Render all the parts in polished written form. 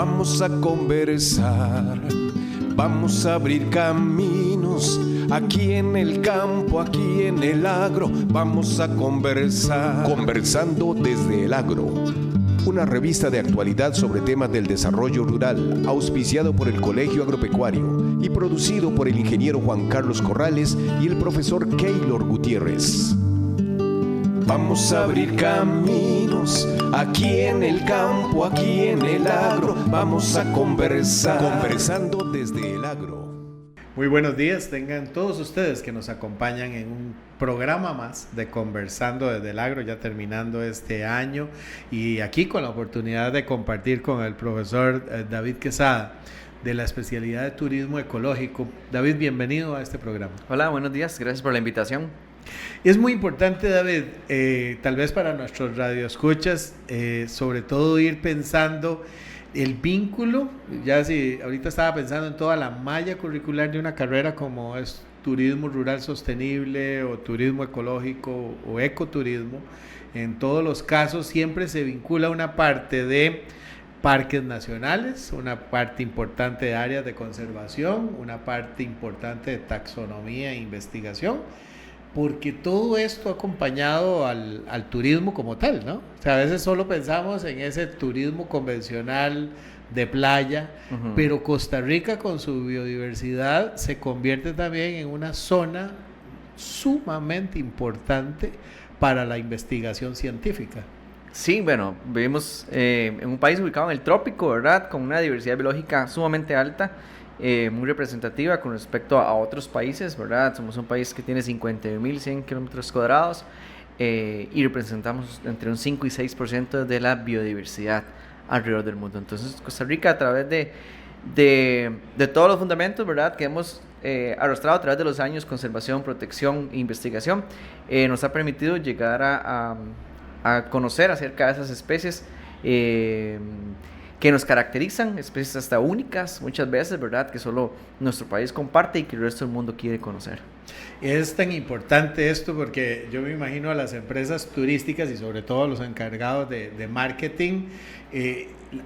Vamos a conversar, vamos a abrir caminos, aquí en el campo, aquí en el agro, vamos a conversar. Conversando desde el agro, una revista de actualidad sobre temas del desarrollo rural, auspiciado por el Colegio Agropecuario y producido por el ingeniero Juan Carlos Corrales y el profesor Keylor Gutiérrez. Vamos a abrir caminos, aquí en el campo, aquí en el agro, vamos a conversar. Conversando desde el agro. Muy buenos días, tengan todos ustedes que nos acompañan en un programa más de Conversando desde el Agro, ya terminando este año, y aquí con la oportunidad de compartir con el profesor David Quesada, de la especialidad de turismo ecológico. David, bienvenido a este programa. Hola, buenos días, gracias por la invitación. Es muy importante, David, tal vez para nuestros radioescuchas, sobre todo ir pensando el vínculo, ya si ahorita estaba pensando en toda la malla curricular de una carrera como es turismo rural sostenible o turismo ecológico o ecoturismo, en todos los casos siempre se vincula una parte de parques nacionales, una parte importante de áreas de conservación, una parte importante de taxonomía e investigación, porque todo esto ha acompañado al turismo como tal, ¿no? O sea, a veces solo pensamos en ese turismo convencional de playa, pero Costa Rica con su biodiversidad se convierte también en una zona sumamente importante para la investigación científica. Sí, bueno, vivimos en un país ubicado en el trópico, ¿verdad? Con una diversidad biológica sumamente alta. Muy representativa con respecto a otros países, ¿verdad? Somos un país que tiene 51.100 kilómetros cuadrados y representamos entre un 5 y 6% de la biodiversidad alrededor del mundo. Entonces, Costa Rica, a través de todos los fundamentos, ¿verdad?, que hemos arrastrado a través de los años, conservación, protección e investigación, nos ha permitido llegar a conocer acerca de esas especies que nos caracterizan, especies hasta únicas muchas veces, ¿verdad?, que solo nuestro país comparte y que el resto del mundo quiere conocer. Es tan importante esto porque yo me imagino a las empresas turísticas y sobre todo los encargados de marketing,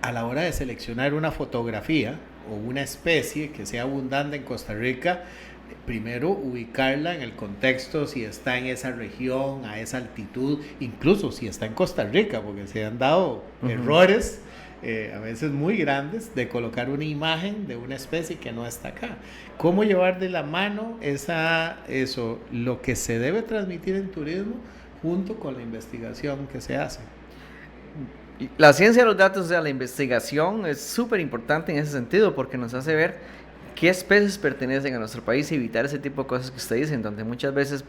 a la hora de seleccionar una fotografía o una especie que sea abundante en Costa Rica, primero ubicarla en el contexto, si está en esa región, a esa altitud, incluso si está en Costa Rica, porque se han dado errores a veces muy grandes de colocar una imagen de una especie que no está acá. ¿Cómo llevar de la mano eso, lo que se debe transmitir en turismo junto con la investigación que se hace? La ciencia de los datos, o sea, la investigación es súper importante en ese sentido porque nos hace ver qué especies pertenecen a nuestro país y evitar ese tipo de cosas que usted dice, donde muchas veces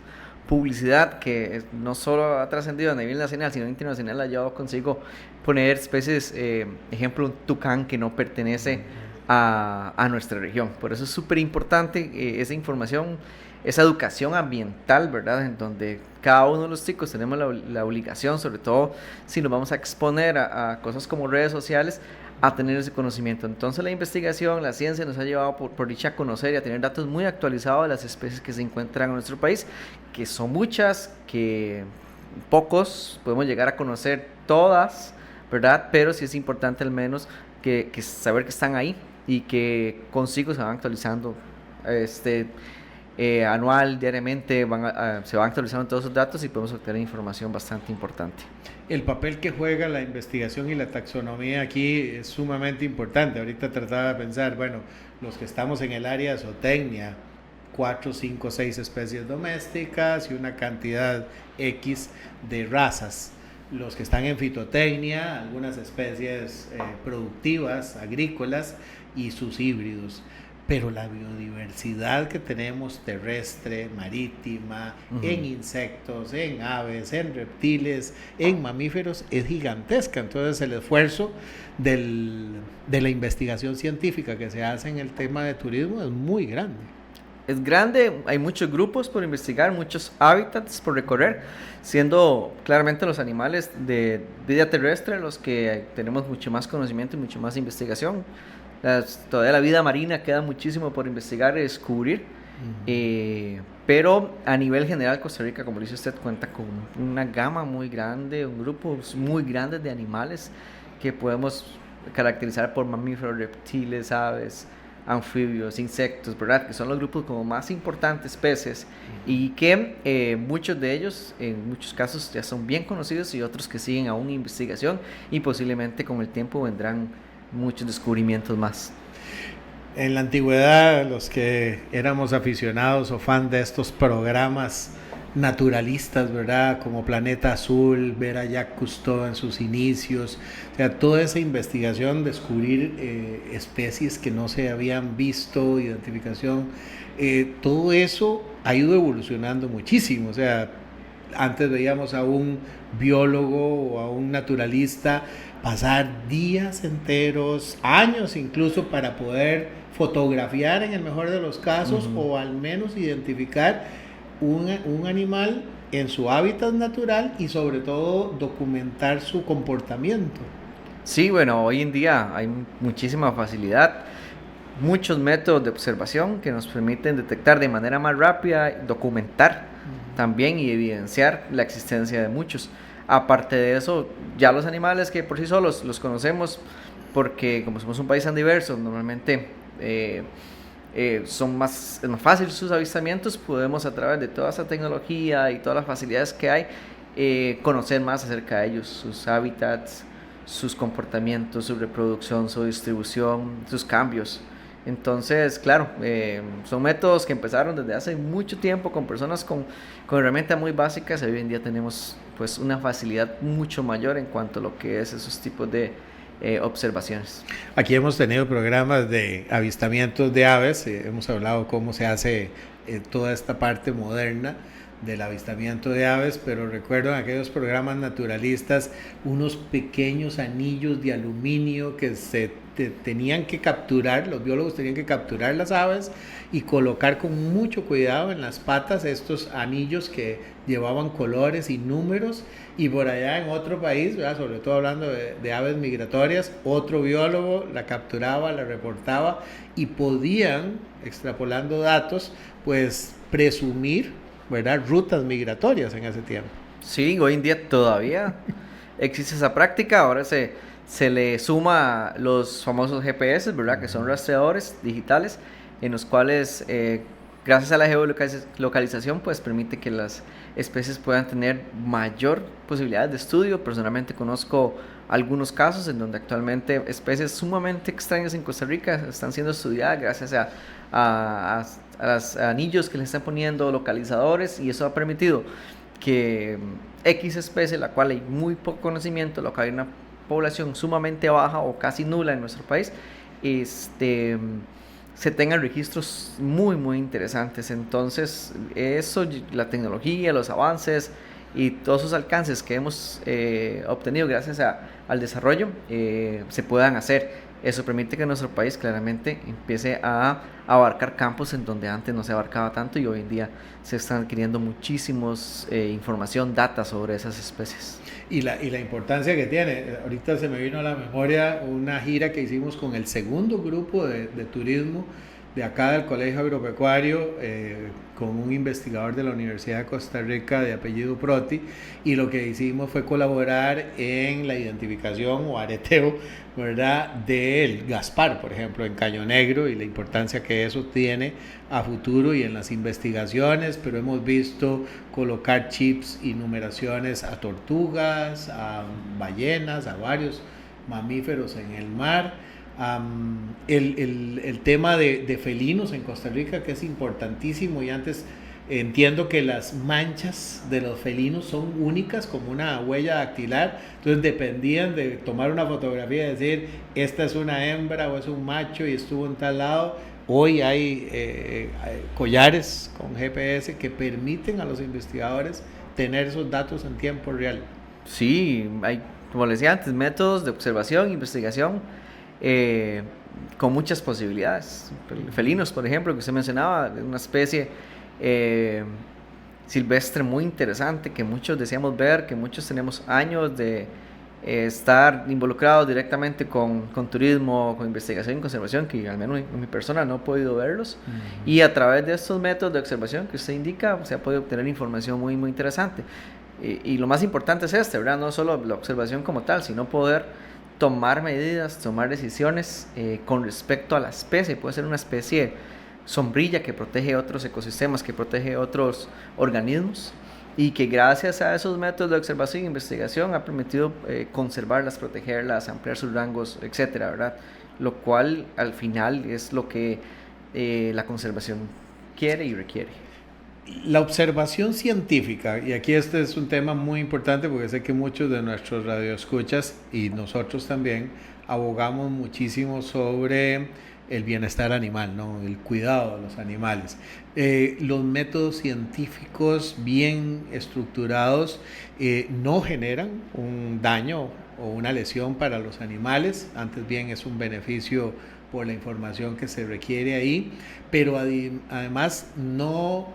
publicidad que no solo ha trascendido a nivel nacional, sino internacional, ha llevado consigo poner especies, ejemplo, un tucán que no pertenece a nuestra región. Por eso es súper importante esa información, esa educación ambiental, ¿verdad?, en donde cada uno de los chicos tenemos la obligación, sobre todo si nos vamos a exponer a cosas como redes sociales, a tener ese conocimiento. Entonces la investigación, la ciencia nos ha llevado por dicha a conocer y a tener datos muy actualizados de las especies que se encuentran en nuestro país, que son muchas, que pocos podemos llegar a conocer todas, ¿verdad? Pero sí es importante al menos que saber que están ahí y que consigo se van actualizando anual, diariamente, se van actualizando todos esos datos y podemos obtener información bastante importante. El papel que juega la investigación y la taxonomía aquí es sumamente importante. Ahorita trataba de pensar, bueno, los que estamos en el área de zootecnia, 4, 5, 6 especies domésticas y una cantidad X de razas. Los que están en fitotecnia, algunas especies productivas, agrícolas y sus híbridos. Pero la biodiversidad que tenemos terrestre, marítima, en insectos, en aves, en reptiles, en mamíferos es gigantesca. Entonces el esfuerzo de la investigación científica que se hace en el tema de turismo es muy grande. Es grande, hay muchos grupos por investigar, muchos hábitats por recorrer, siendo claramente los animales de vida terrestre los que tenemos mucho más conocimiento y mucho más investigación. Todavía la vida marina queda muchísimo por investigar y descubrir, pero a nivel general Costa Rica, como dice usted, cuenta con una gama muy grande, un grupo muy grande de animales que podemos caracterizar por mamíferos, reptiles, aves, anfibios, insectos, ¿verdad? Que son los grupos como más importantes, peces, y que muchos de ellos, en muchos casos, ya son bien conocidos y otros que siguen aún en investigación y posiblemente con el tiempo vendrán muchos descubrimientos más. En la antigüedad, los que éramos aficionados o fan de estos programas naturalistas, ¿verdad? Como Planeta Azul, ver a Jacques Cousteau en sus inicios, o sea, toda esa investigación, descubrir especies que no se habían visto, identificación, todo eso ha ido evolucionando muchísimo. O sea, antes veíamos a un biólogo o a un naturalista pasar días enteros, años incluso, para poder fotografiar en el mejor de los casos, o al menos identificar un animal en su hábitat natural y sobre todo documentar su comportamiento. Sí, bueno, hoy en día hay muchísima facilidad, muchos métodos de observación que nos permiten detectar de manera más rápida, documentar también y evidenciar la existencia de muchos. Aparte de eso, ya los animales que por sí solos los conocemos, porque como somos un país tan diverso, normalmente es más fácil sus avistamientos, podemos a través de toda esa tecnología y todas las facilidades que hay, conocer más acerca de ellos, sus hábitats, sus comportamientos, su reproducción, su distribución, sus cambios. Entonces, claro, son métodos que empezaron desde hace mucho tiempo con personas con herramientas muy básicas, y hoy en día tenemos pues una facilidad mucho mayor en cuanto a lo que es esos tipos de observaciones. Aquí hemos tenido programas de avistamientos de aves, hemos hablado cómo se hace toda esta parte moderna del avistamiento de aves, pero recuerdo en aquellos programas naturalistas unos pequeños anillos de aluminio que tenían que capturar, los biólogos tenían que capturar las aves y colocar con mucho cuidado en las patas estos anillos que llevaban colores y números, y por allá en otro país, ¿verdad? Sobre todo hablando de aves migratorias, otro biólogo la capturaba, la reportaba y podían, extrapolando datos, pues presumir, ¿verdad?, rutas migratorias en ese tiempo. Sí, hoy en día todavía existe esa práctica. Ahora se le suma los famosos GPS, ¿verdad?, que son rastreadores digitales en los cuales, gracias a la geolocalización, pues permite que las especies puedan tener mayor posibilidad de estudio. Personalmente conozco algunos casos en donde actualmente especies sumamente extrañas en Costa Rica están siendo estudiadas gracias a los anillos que le están poniendo, localizadores, y eso ha permitido que X especie, la cual hay muy poco conocimiento, la cual hay una población sumamente baja o casi nula en nuestro país, se tengan registros muy muy interesantes. Entonces eso, la tecnología, los avances y todos esos alcances que hemos obtenido gracias al desarrollo se puedan hacer. Eso permite que nuestro país claramente empiece a abarcar campos en donde antes no se abarcaba tanto, y hoy en día se están adquiriendo muchísimos información, data sobre esas especies. Y la importancia que tiene. Ahorita se me vino a la memoria una gira que hicimos con el segundo grupo de turismo de acá del Colegio Agropecuario, con un investigador de la Universidad de Costa Rica de apellido Proti, y lo que hicimos fue colaborar en la identificación o areteo, ¿verdad?, del Gaspar, por ejemplo, en Caño Negro, y la importancia que eso tiene a futuro y en las investigaciones. Pero hemos visto colocar chips y numeraciones a tortugas, a ballenas, a varios mamíferos en el mar. El tema de felinos en Costa Rica, que es importantísimo, y antes entiendo que las manchas de los felinos son únicas como una huella dactilar, entonces dependían de tomar una fotografía y decir esta es una hembra o es un macho y estuvo en tal lado. Hoy hay collares con GPS que permiten a los investigadores tener esos datos en tiempo real. Sí, hay, como les decía antes, métodos de observación, investigación, con muchas posibilidades. Felinos, por ejemplo, que usted mencionaba, una especie silvestre muy interesante que muchos deseamos ver, que muchos tenemos años de estar involucrados directamente con turismo, con investigación y conservación, que al menos en mi persona no he podido verlos. Y a través de estos métodos de observación que usted indica, se ha podido obtener información muy muy interesante. Y lo más importante es ¿verdad? No solo la observación como tal, sino poder tomar medidas, tomar decisiones con respecto a la especie. Puede ser una especie sombrilla que protege otros ecosistemas, que protege otros organismos, y que gracias a esos métodos de observación e investigación ha permitido conservarlas, protegerlas, ampliar sus rangos, etcétera, ¿verdad? Lo cual al final es lo que la conservación quiere y requiere. La observación científica, y aquí este es un tema muy importante porque sé que muchos de nuestros radioescuchas y nosotros también abogamos muchísimo sobre el bienestar animal, ¿no? El cuidado de los animales. Los métodos científicos bien estructurados no generan un daño o una lesión para los animales, antes bien es un beneficio por la información que se requiere ahí, pero además no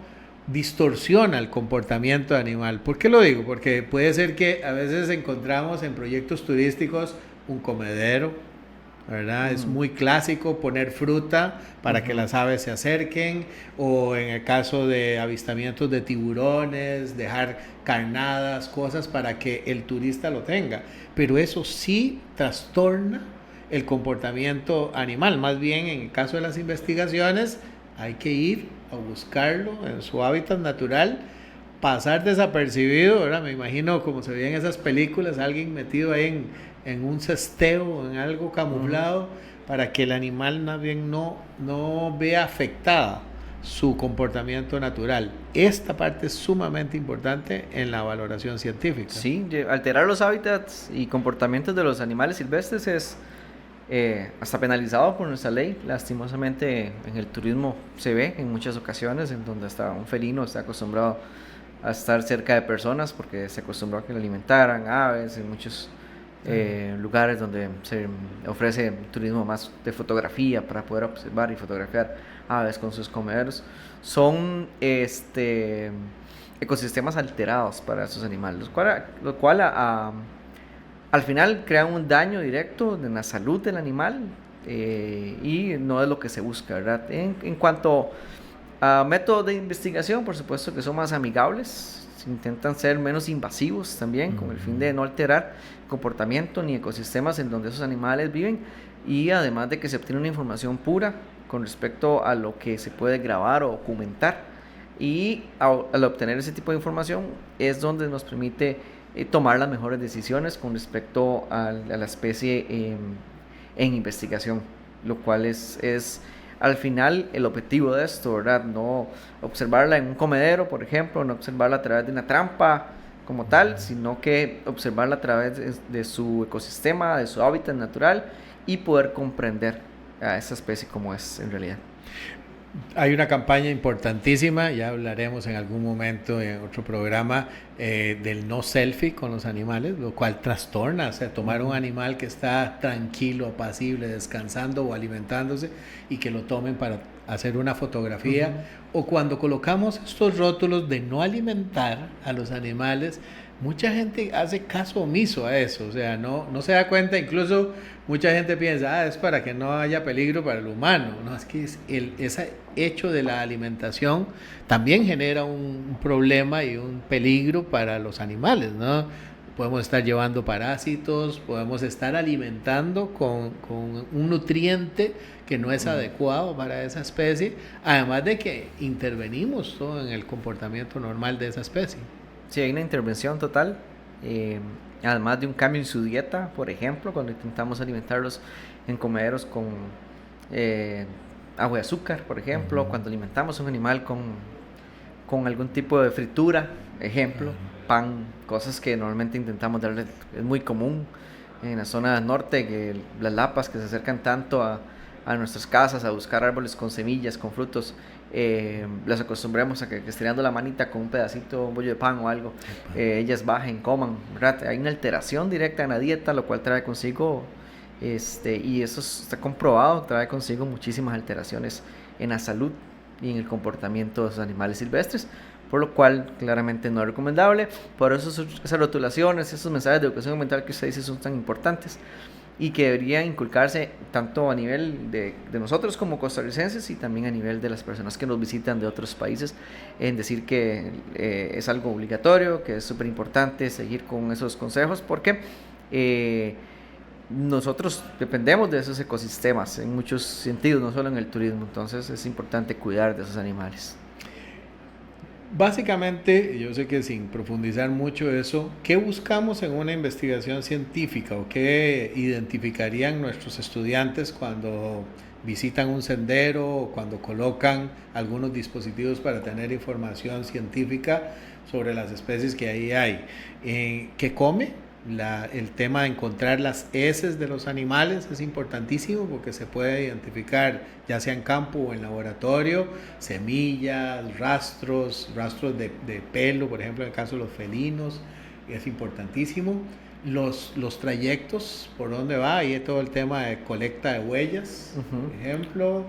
distorsiona el comportamiento animal. ¿Por qué lo digo? Porque puede ser que a veces encontramos en proyectos turísticos un comedero, ¿verdad? Es muy clásico poner fruta para que las aves se acerquen, o en el caso de avistamientos de tiburones, dejar carnadas, cosas para que el turista lo tenga. Pero eso sí trastorna el comportamiento animal. Más bien, en el caso de las investigaciones, hay que ir a buscarlo en su hábitat natural, pasar desapercibido, ¿verdad? Me imagino como se ve en esas películas, alguien metido ahí en un cesteo, en algo camuflado, para que el animal más bien no vea afectada su comportamiento natural. Esta parte es sumamente importante en la valoración científica. Sí, alterar los hábitats y comportamientos de los animales silvestres es hasta penalizado por nuestra ley. Lastimosamente en el turismo se ve en muchas ocasiones en donde hasta un felino está acostumbrado a estar cerca de personas porque se acostumbró a que le alimentaran aves en muchos lugares donde se ofrece turismo más de fotografía para poder observar y fotografiar aves con sus comederos. Son ecosistemas alterados para esos animales, lo cual al final crea un daño directo en la salud del animal y no es lo que se busca, ¿verdad? En cuanto a métodos de investigación, por supuesto que son más amigables, intentan ser menos invasivos también, con el fin de no alterar comportamiento ni ecosistemas en donde esos animales viven, y además de que se obtiene una información pura con respecto a lo que se puede grabar o documentar, y al obtener ese tipo de información es donde nos permite tomar las mejores decisiones con respecto a la especie en investigación, lo cual es al final el objetivo de esto, ¿verdad? No observarla en un comedero, por ejemplo, no observarla a través de una trampa como tal, sino que observarla a través de su ecosistema, de su hábitat natural, y poder comprender a esa especie como es en realidad. Hay una campaña importantísima, ya hablaremos en algún momento en otro programa, del no selfie con los animales, lo cual trastorna, o sea, tomar un animal que está tranquilo, apacible, descansando o alimentándose, y que lo tomen para hacer una fotografía, o cuando colocamos estos rótulos de no alimentar a los animales, mucha gente hace caso omiso a eso, o sea, no se da cuenta. Incluso mucha gente piensa, es para que no haya peligro para el humano. No, es que ese hecho de la alimentación también genera un problema y un peligro para los animales, ¿no? Podemos estar llevando parásitos, podemos estar alimentando con un nutriente que no es adecuado para esa especie, además de que intervenimos todo en el comportamiento normal de esa especie. Sí, hay una intervención total, además de un cambio en su dieta, por ejemplo, cuando intentamos alimentarlos en comederos con agua de azúcar, por ejemplo, cuando alimentamos a un animal con algún tipo de fritura, ejemplo, pan, cosas que normalmente intentamos darle. Es muy común en la zona norte que las lapas que se acercan tanto a nuestras casas a buscar árboles con semillas, con frutos, las acostumbremos a que estirando la manita con un pedacito, un bollo de pan o algo, ellas bajen, coman, ¿verdad? Hay una alteración directa en la dieta, lo cual trae consigo, y eso está comprobado, trae consigo muchísimas alteraciones en la salud y en el comportamiento de los animales silvestres, por lo cual claramente no es recomendable. Por eso esas rotulaciones, esos mensajes de educación ambiental que usted dice son tan importantes, y que debería inculcarse tanto a nivel de nosotros como costarricenses y también a nivel de las personas que nos visitan de otros países, en decir que es algo obligatorio, que es súper importante seguir con esos consejos, porque nosotros dependemos de esos ecosistemas en muchos sentidos, no solo en el turismo, entonces es importante cuidar de esos animales. Básicamente, yo sé que sin profundizar mucho eso, ¿qué buscamos en una investigación científica o qué identificarían nuestros estudiantes cuando visitan un sendero o cuando colocan algunos dispositivos para tener información científica sobre las especies que ahí hay? ¿Qué come? El tema de encontrar las heces de los animales es importantísimo porque se puede identificar, ya sea en campo o en laboratorio, semillas, rastros de pelo, por ejemplo, en el caso de los felinos, es importantísimo. Los trayectos, por dónde va, ahí todo el tema de colecta de huellas, por ejemplo.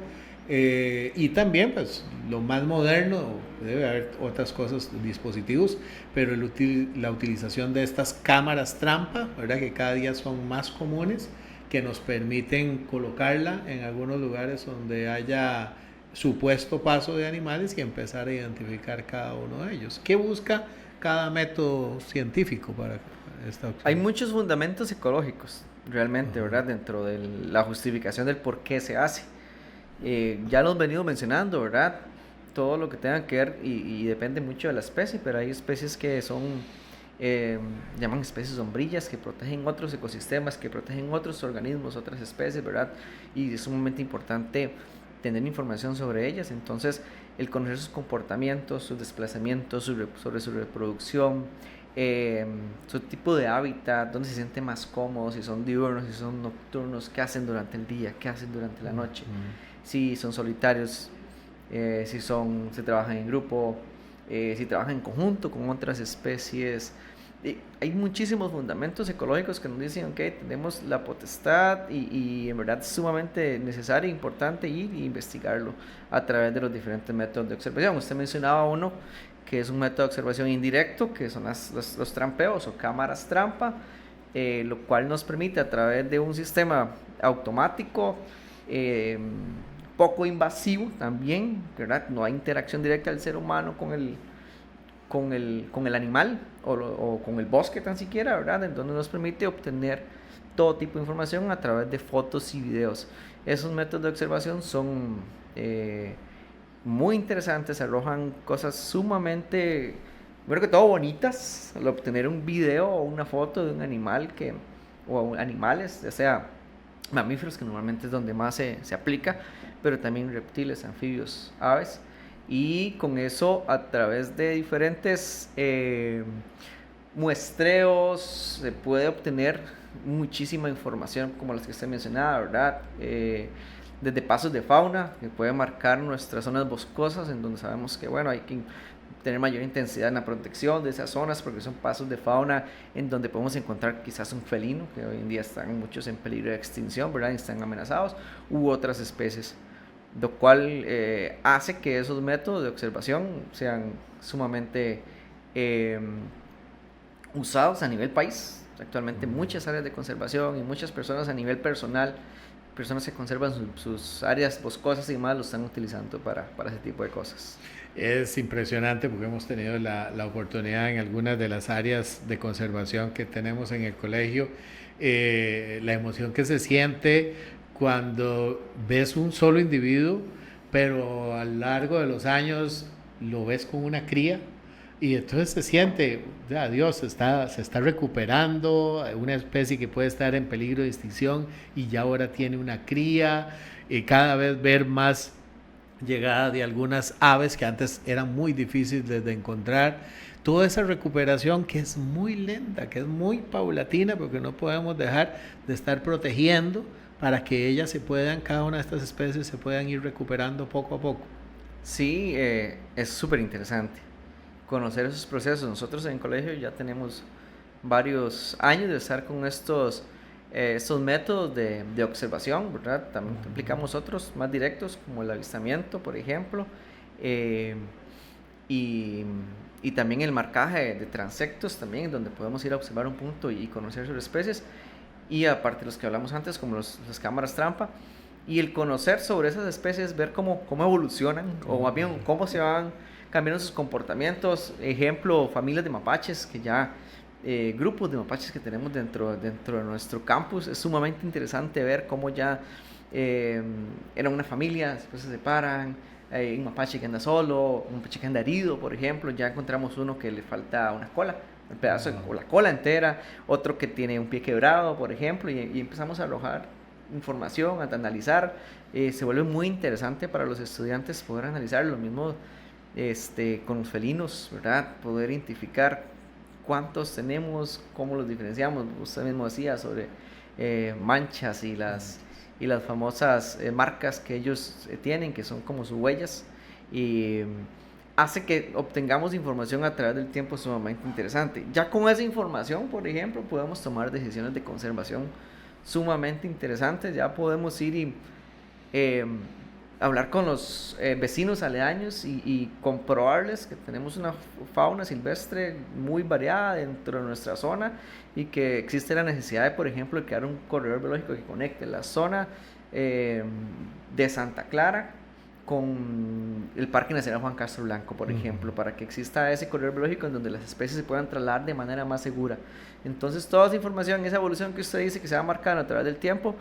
Y también, pues, lo más moderno, debe haber otras cosas, dispositivos, pero la utilización de estas cámaras trampa, ¿verdad? Que cada día son más comunes, que nos permiten colocarla en algunos lugares donde haya supuesto paso de animales y empezar a identificar cada uno de ellos. ¿Qué busca cada método científico para esta opción? Hay muchos fundamentos ecológicos, realmente, ¿verdad? Dentro de la justificación del por qué se hace. Ya lo hemos venido mencionando, ¿verdad? Todo lo que tenga que ver y depende mucho de la especie, pero hay especies que son, llaman especies sombrillas, que protegen otros ecosistemas, que protegen otros organismos, otras especies, ¿verdad? Y es sumamente importante tener información sobre ellas. Entonces, el conocer sus comportamientos, sus desplazamientos, sobre su reproducción, su tipo de hábitat, dónde se sienten más cómodos, si son diurnos, si son nocturnos, qué hacen durante el día, qué hacen durante la noche, si son solitarios, si trabajan en grupo, si trabajan en conjunto con otras especies. Hay muchísimos fundamentos ecológicos que nos dicen, ok, tenemos la potestad y en verdad es sumamente necesario e importante ir e investigarlo a través de los diferentes métodos de observación. Usted mencionaba uno que es un método de observación indirecto, que son los trampeos o cámaras trampa, lo cual nos permite a través de un sistema automático, poco invasivo también, ¿verdad? No hay interacción directa del ser humano con el animal o con el bosque tan siquiera, ¿verdad? Entonces nos permite obtener todo tipo de información a través de fotos y videos. Esos métodos de observación son muy interesantes, arrojan cosas sumamente, bueno, que todo bonitas, al obtener un video o una foto de un animal o animales, ya sea mamíferos, que normalmente es donde más se aplica, pero también reptiles, anfibios, aves, y con eso a través de diferentes muestreos se puede obtener muchísima información como las que usted mencionaba, ¿verdad? Desde pasos de fauna que puede marcar nuestras zonas boscosas, en donde sabemos que, bueno, hay que tener mayor intensidad en la protección de esas zonas porque son pasos de fauna en donde podemos encontrar quizás un felino, que hoy en día están muchos en peligro de extinción, ¿verdad? Y están amenazados, u otras especies, lo cual hace que esos métodos de observación sean sumamente usados a nivel país. Actualmente muchas áreas de conservación y muchas personas a nivel personal, personas que conservan sus áreas boscosas y demás, lo están utilizando para ese tipo de cosas. Es impresionante porque hemos tenido la oportunidad en algunas de las áreas de conservación que tenemos en el colegio, la emoción que se siente cuando ves un solo individuo, pero a lo largo de los años lo ves con una cría y entonces se siente, Dios, se está recuperando una especie que puede estar en peligro de extinción y ya ahora tiene una cría, y cada vez ver más llegada de algunas aves que antes eran muy difíciles de encontrar, toda esa recuperación que es muy lenta, que es muy paulatina, porque no podemos dejar de estar protegiendo para que ellas cada una de estas especies se puedan ir recuperando poco a poco. Sí, es súper interesante conocer esos procesos. Nosotros en el colegio ya tenemos varios años de estar con estos métodos de observación, ¿verdad? También aplicamos otros más directos, como el avistamiento, por ejemplo, y también el marcaje de transectos, también, donde podemos ir a observar un punto y conocer sus especies, y aparte los que hablamos antes, como las cámaras trampa, y el conocer sobre esas especies, ver cómo evolucionan, o más bien cómo se van cambiando sus comportamientos. Ejemplo, familias de mapaches que ya grupos de mapaches que tenemos dentro de nuestro campus. Es sumamente interesante ver cómo ya eran una familia, después se separan. Hay un mapache que anda solo, un mapache que anda herido, por ejemplo. Ya encontramos uno que le falta una cola, un pedazo o la cola entera, otro que tiene un pie quebrado, por ejemplo, y empezamos a arrojar información, a analizar. Se vuelve muy interesante para los estudiantes poder analizar lo mismo con los felinos, ¿verdad? Poder identificar cuántos tenemos, cómo los diferenciamos. Usted mismo decía sobre manchas y las famosas marcas que ellos tienen, que son como sus huellas, y hace que obtengamos información a través del tiempo sumamente interesante. Ya con esa información, por ejemplo, podemos tomar decisiones de conservación sumamente interesantes. Ya podemos ir y hablar con los vecinos aledaños y comprobarles que tenemos una fauna silvestre muy variada dentro de nuestra zona y que existe la necesidad de, por ejemplo, de crear un corredor biológico que conecte la zona de Santa Clara con el Parque Nacional Juan Castro Blanco, por ejemplo, para que exista ese corredor biológico en donde las especies se puedan trasladar de manera más segura. Entonces, toda esa información, esa evolución que usted dice que se va marcando a través del tiempo,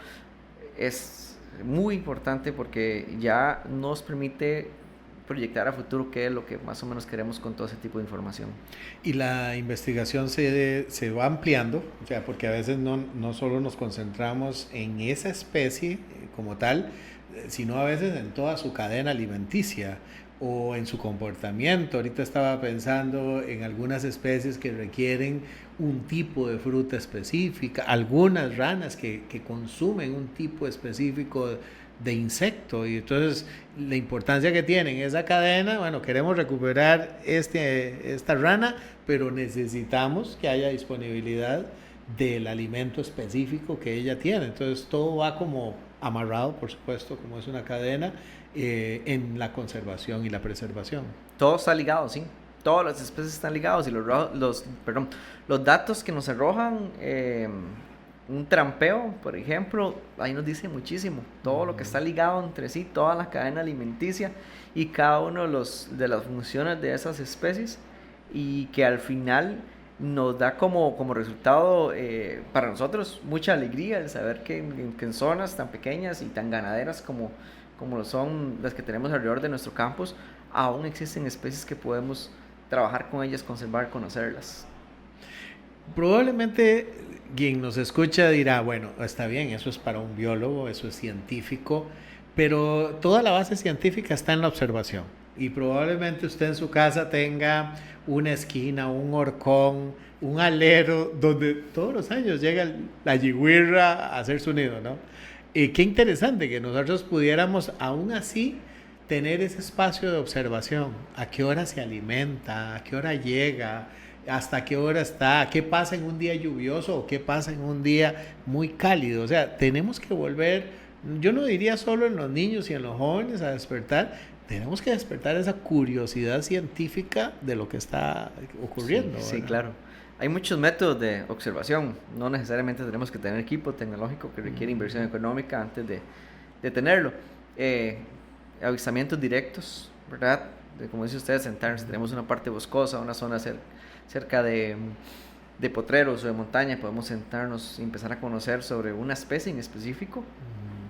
es muy importante porque ya nos permite proyectar a futuro qué es lo que más o menos queremos con todo ese tipo de información. Y la investigación se va ampliando, o sea, porque a veces no solo nos concentramos en esa especie como tal, sino a veces en toda su cadena alimenticia o en su comportamiento. Ahorita estaba pensando en algunas especies que requieren un tipo de fruta específica, algunas ranas que consumen un tipo específico de insecto, y entonces la importancia que tienen esa cadena. Bueno, queremos recuperar esta rana, pero necesitamos que haya disponibilidad del alimento específico que ella tiene. Entonces todo va como amarrado, por supuesto, como es una cadena, en la conservación y la preservación. Todo está ligado, sí. Todas las especies están ligadas, y los datos que nos arrojan un trampeo, por ejemplo, ahí nos dice muchísimo. Todo lo que está ligado entre sí, toda la cadena alimenticia y cada uno de las funciones de esas especies, y que al final nos da como resultado para nosotros mucha alegría el saber que en zonas tan pequeñas y tan ganaderas como son las que tenemos alrededor de nuestro campus, aún existen especies que podemos trabajar con ellas, conservar, conocerlas. Probablemente quien nos escucha dirá, bueno, está bien, eso es para un biólogo, eso es científico, pero toda la base científica está en la observación. Y probablemente usted en su casa tenga una esquina, un horcón, un alero, donde todos los años llega la yigüirra a hacer su nido, ¿no? Y qué interesante que nosotros pudiéramos aún así tener ese espacio de observación. ¿A qué hora se alimenta? ¿A qué hora llega? ¿Hasta qué hora está? ¿Qué pasa en un día lluvioso o qué pasa en un día muy cálido? O sea, tenemos que volver, yo no diría solo en los niños y en los jóvenes, a despertar. Tenemos que despertar esa curiosidad científica de lo que está ocurriendo. Sí, claro. Hay muchos métodos de observación. No necesariamente tenemos que tener equipo tecnológico que requiere inversión económica antes de tenerlo. Avistamientos directos, ¿verdad? Como dice usted, sentarnos. Tenemos una parte boscosa, una zona cerca de potreros o de montaña. Podemos sentarnos y empezar a conocer sobre una especie en específico.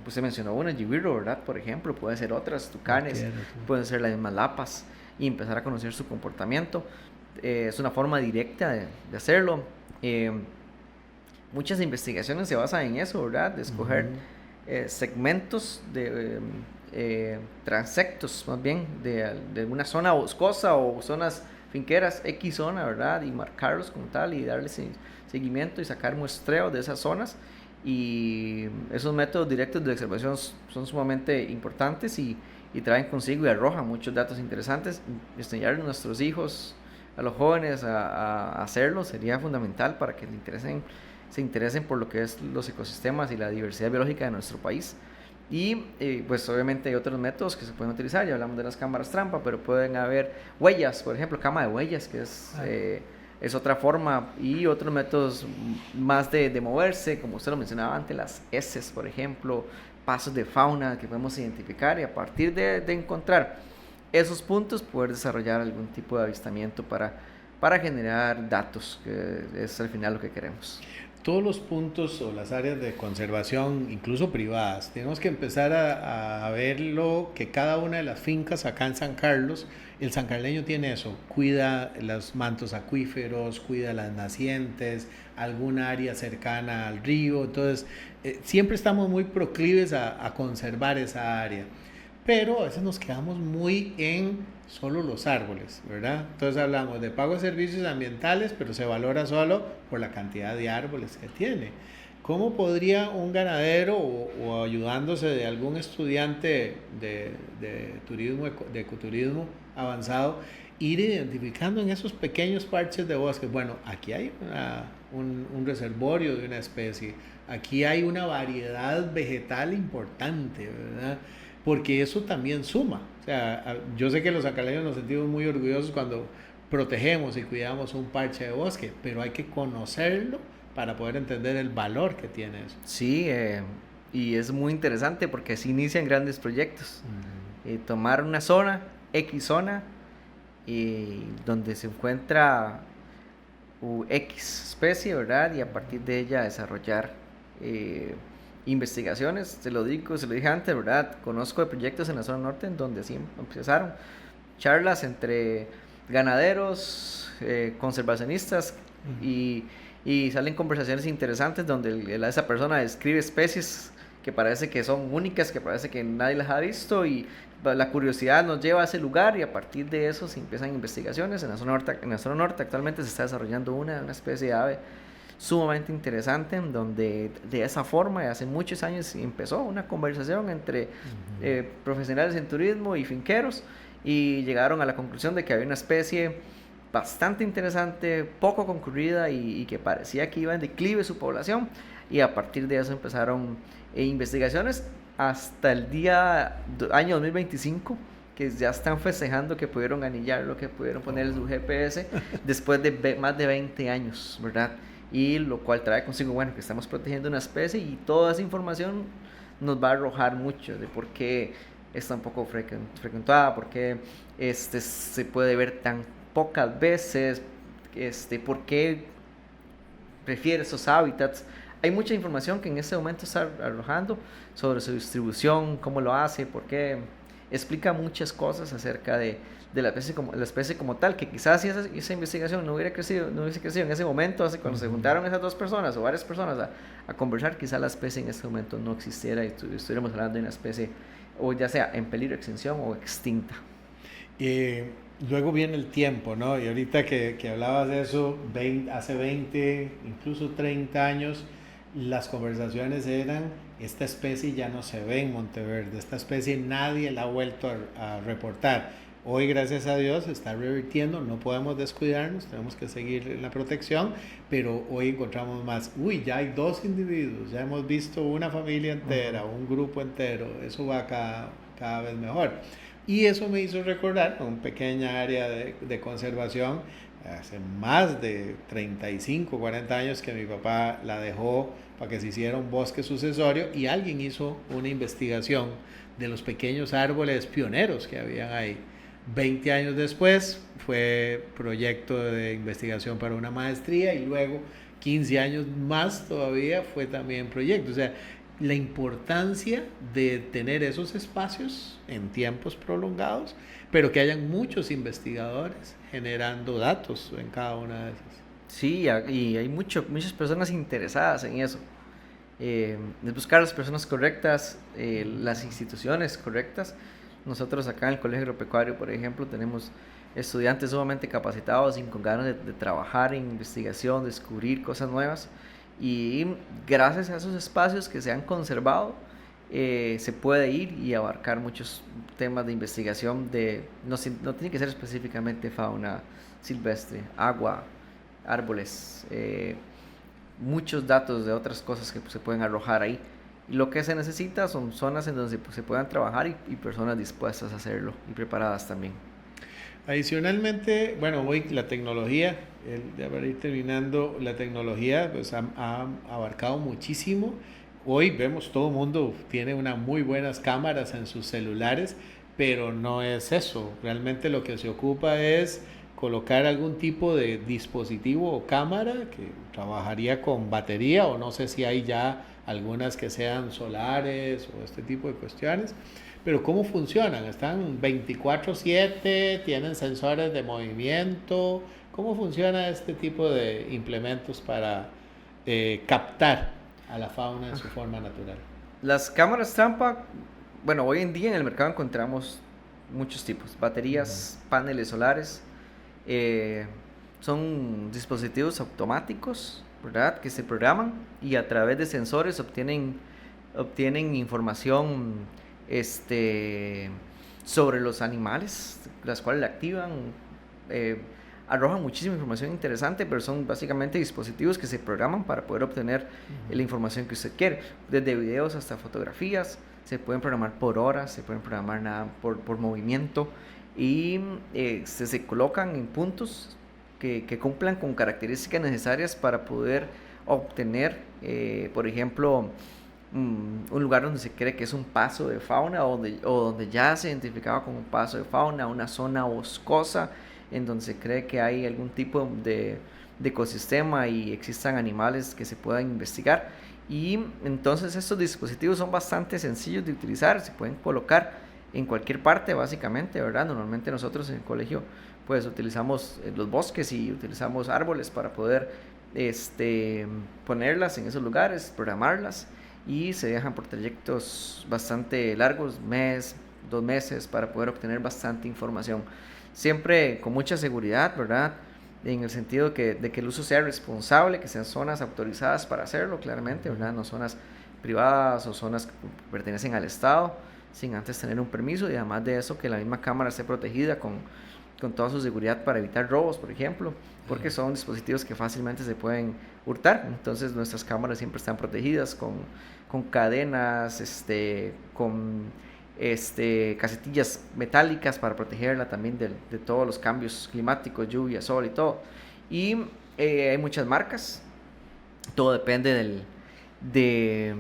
Usted mencionó una, yigüirro, ¿verdad? Por ejemplo, puede ser otras, tucanes, pueden ser las mismas lapas, y empezar a conocer su comportamiento. Es una forma directa de hacerlo. Muchas investigaciones se basan en eso, ¿verdad? De escoger segmentos de transectos, más bien, de una zona boscosa o zonas finqueras, X zona, ¿verdad? Y marcarlos como tal y darle seguimiento y sacar muestreo de esas zonas. Y esos métodos directos de observación son sumamente importantes y traen consigo y arrojan muchos datos interesantes. Enseñar a nuestros hijos, a los jóvenes a hacerlo sería fundamental para que se interesen por lo que es los ecosistemas y la diversidad biológica de nuestro país. Y pues obviamente hay otros métodos que se pueden utilizar. Ya hablamos de las cámaras trampa, pero pueden haber huellas, por ejemplo, cama de huellas, que es otra forma, y otros métodos más de moverse, como usted lo mencionaba antes, las heces, por ejemplo, pasos de fauna que podemos identificar, y a partir de encontrar esos puntos poder desarrollar algún tipo de avistamiento para generar datos, que es al final lo que queremos. Todos los puntos o las áreas de conservación, incluso privadas, tenemos que empezar a verlo, que cada una de las fincas acá en San Carlos, el sancarleño tiene eso, cuida los mantos acuíferos, cuida las nacientes, alguna área cercana al río, entonces siempre estamos muy proclives a conservar esa área, pero a veces nos quedamos muy en solo los árboles, ¿verdad? Entonces hablamos de pago de servicios ambientales, pero se valora solo por la cantidad de árboles que tiene. ¿Cómo podría un ganadero o ayudándose de algún estudiante de turismo, de ecoturismo avanzado, ir identificando en esos pequeños parches de bosque? Bueno, aquí hay un reservorio de una especie, aquí hay una variedad vegetal importante, ¿verdad? Porque eso también suma. O sea, yo sé que los sancarleños nos sentimos muy orgullosos cuando protegemos y cuidamos un parche de bosque, pero hay que conocerlo para poder entender el valor que tiene eso. Sí, y es muy interesante porque así inician grandes proyectos. Tomar una zona, X zona, donde se encuentra X especie, ¿verdad? Y a partir de ella desarrollar investigaciones. Se lo dije antes, ¿verdad? Conozco de proyectos en la zona norte en donde así empezaron charlas entre ganaderos, conservacionistas, y salen conversaciones interesantes donde esa persona describe especies que parece que son únicas, que parece que nadie las ha visto, y la curiosidad nos lleva a ese lugar, y a partir de eso se empiezan investigaciones. En la zona norte actualmente se está desarrollando una especie de ave sumamente interesante, en donde de esa forma hace muchos años empezó una conversación entre profesionales en turismo y finqueros, y llegaron a la conclusión de que había una especie bastante interesante, poco concurrida, y que parecía que iba en declive su población, y a partir de eso empezaron investigaciones hasta el año 2025, que ya están festejando que pudieron anillarlo, que pudieron poner su GPS después de más de 20 años, ¿verdad? Y lo cual trae consigo, bueno, que estamos protegiendo una especie, y toda esa información nos va a arrojar mucho de por qué es tan poco frecuentada, por qué se puede ver tan pocas veces, por qué prefiere esos hábitats. Hay mucha información que en este momento está arrojando sobre su distribución, cómo lo hace, por qué. Explica muchas cosas acerca de la especie como tal, que quizás si esa investigación no hubiese crecido en ese momento, cuando se juntaron esas dos personas o varias personas a conversar, quizás la especie en ese momento no existiera y estuviéramos hablando de una especie, o ya sea en peligro de extinción o extinta. Luego viene el tiempo, ¿no? Y ahorita que hablabas de eso, hace 20, incluso 30 años, las conversaciones eran: esta especie ya no se ve en Monteverde, esta especie nadie la ha vuelto a reportar. Hoy, gracias a Dios, se está revirtiendo, no podemos descuidarnos, tenemos que seguir en la protección, pero hoy encontramos más. Ya hay 2 individuos, ya hemos visto una familia entera, un grupo entero, eso va cada vez mejor. Y eso me hizo recordar una pequeña área de conservación, hace más de 35, 40 años que mi papá la dejó para que se hiciera un bosque sucesorio, y alguien hizo una investigación de los pequeños árboles pioneros que habían ahí. 20 años después fue proyecto de investigación para una maestría, y luego 15 años más todavía fue también proyecto. O sea, la importancia de tener esos espacios en tiempos prolongados, pero que hayan muchos investigadores generando datos en cada una de esas. Sí, y hay muchas personas interesadas en eso. Es buscar las personas correctas, las instituciones correctas. Nosotros acá en el Colegio Agropecuario, por ejemplo, tenemos estudiantes sumamente capacitados y con ganas de trabajar en investigación, descubrir cosas nuevas, y gracias a esos espacios que se han conservado, se puede ir y abarcar muchos temas de investigación no tiene que ser específicamente fauna silvestre, agua, árboles, muchos datos de otras cosas que se pueden arrojar ahí. Y lo que se necesita son zonas en donde se puedan trabajar y personas dispuestas a hacerlo y preparadas también. Adicionalmente, bueno, hoy la tecnología, ya para ir terminando, la tecnología pues ha abarcado muchísimo. Hoy vemos todo el mundo tiene unas muy buenas cámaras en sus celulares, pero no es eso. Realmente lo que se ocupa es colocar algún tipo de dispositivo o cámara que trabajaría con batería, o no sé si hay ya algunas que sean solares o este tipo de cuestiones. Pero ¿cómo funcionan? ¿Están 24/7? ¿Tienen sensores de movimiento? ¿Cómo funciona este tipo de implementos para captar a la fauna en su forma natural? Las cámaras trampa, bueno, hoy en día en el mercado encontramos muchos tipos, baterías, paneles solares, son dispositivos automáticos, ¿verdad? Que se programan y a través de sensores obtienen información sobre los animales, las cuales la activan, arrojan muchísima información interesante, pero son básicamente dispositivos que se programan para poder obtener la información que usted quiere, desde videos hasta fotografías. Se pueden programar por horas, se pueden programar por movimiento, y se colocan en puntos que cumplan con características necesarias para poder obtener, por ejemplo, un lugar donde se cree que es un paso de fauna, o donde ya se identificaba como un paso de fauna, una zona boscosa en donde se cree que hay algún tipo de ecosistema y existan animales que se puedan investigar. Y entonces estos dispositivos son bastante sencillos de utilizar, se pueden colocar en cualquier parte básicamente, ¿verdad? Normalmente nosotros en el colegio pues utilizamos los bosques y utilizamos árboles para poder ponerlas en esos lugares, programarlas, y se dejan por trayectos bastante largos, mes, 2 meses, para poder obtener bastante información. Siempre con mucha seguridad, ¿verdad? En el sentido de que el uso sea responsable, que sean zonas autorizadas para hacerlo, claramente, ¿verdad? No zonas privadas o zonas que pertenecen al Estado, sin antes tener un permiso, y además de eso que la misma cámara esté protegida con toda su seguridad para evitar robos, por ejemplo, porque son dispositivos que fácilmente se pueden hurtar. Entonces nuestras cámaras siempre están protegidas con cadenas, con casetillas metálicas para protegerla también de todos los cambios climáticos, lluvia, sol y todo. Y hay muchas marcas, todo depende de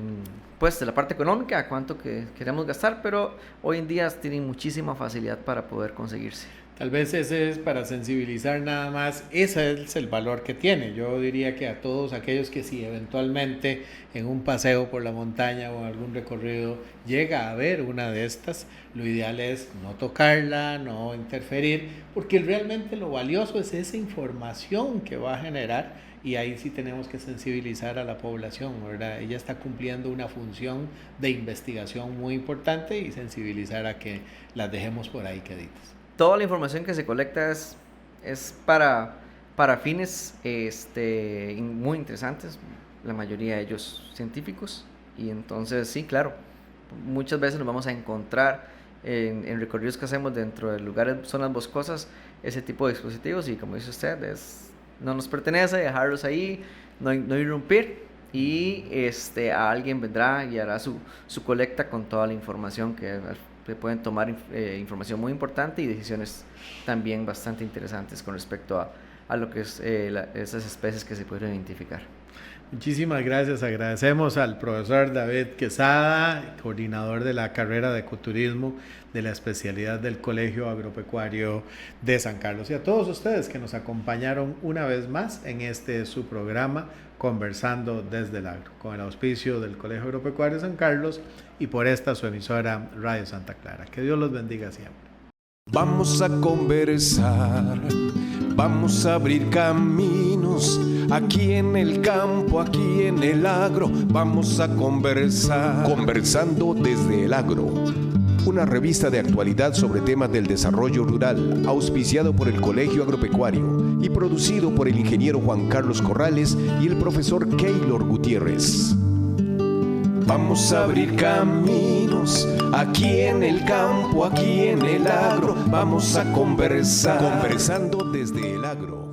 la parte económica, cuánto que queremos gastar, pero hoy en día tienen muchísima facilidad para poder conseguirse. Tal vez ese es para sensibilizar nada más, ese es el valor que tiene. Yo diría que a todos aquellos que si eventualmente en un paseo por la montaña o en algún recorrido llega a ver una de estas, lo ideal es no tocarla, no interferir, porque realmente lo valioso es esa información que va a generar, y ahí sí tenemos que sensibilizar a la población, ¿verdad? Ella está cumpliendo una función de investigación muy importante, y sensibilizar a que las dejemos por ahí queditas. Toda la información que se colecta es para fines muy interesantes, la mayoría de ellos científicos, y entonces sí, claro, muchas veces nos vamos a encontrar en recorridos que hacemos dentro de lugares, zonas boscosas, ese tipo de dispositivos, y como dice usted, no nos pertenece dejarlos ahí, no irrumpir, y a alguien vendrá y hará su colecta con toda la información que pueden tomar información muy importante y decisiones también bastante interesantes con respecto a lo que es esas especies que se pueden identificar. Muchísimas gracias. Agradecemos al profesor David Quesada, coordinador de la carrera de ecoturismo de la especialidad del Colegio Agropecuario de San Carlos, y a todos ustedes que nos acompañaron una vez más en su programa Conversando desde el Agro, con el auspicio del Colegio Agropecuario de San Carlos y por esta su emisora Radio Santa Clara. Que Dios los bendiga siempre. Vamos a conversar, vamos a abrir caminos, aquí en el campo, aquí en el agro, vamos a conversar. Conversando desde el Agro, una revista de actualidad sobre temas del desarrollo rural, auspiciado por el Colegio Agropecuario y producido por el ingeniero Juan Carlos Corrales y el profesor Keylor Gutiérrez. Vamos a abrir caminos, aquí en el campo, aquí en el agro, vamos a conversar. Conversando desde el Agro.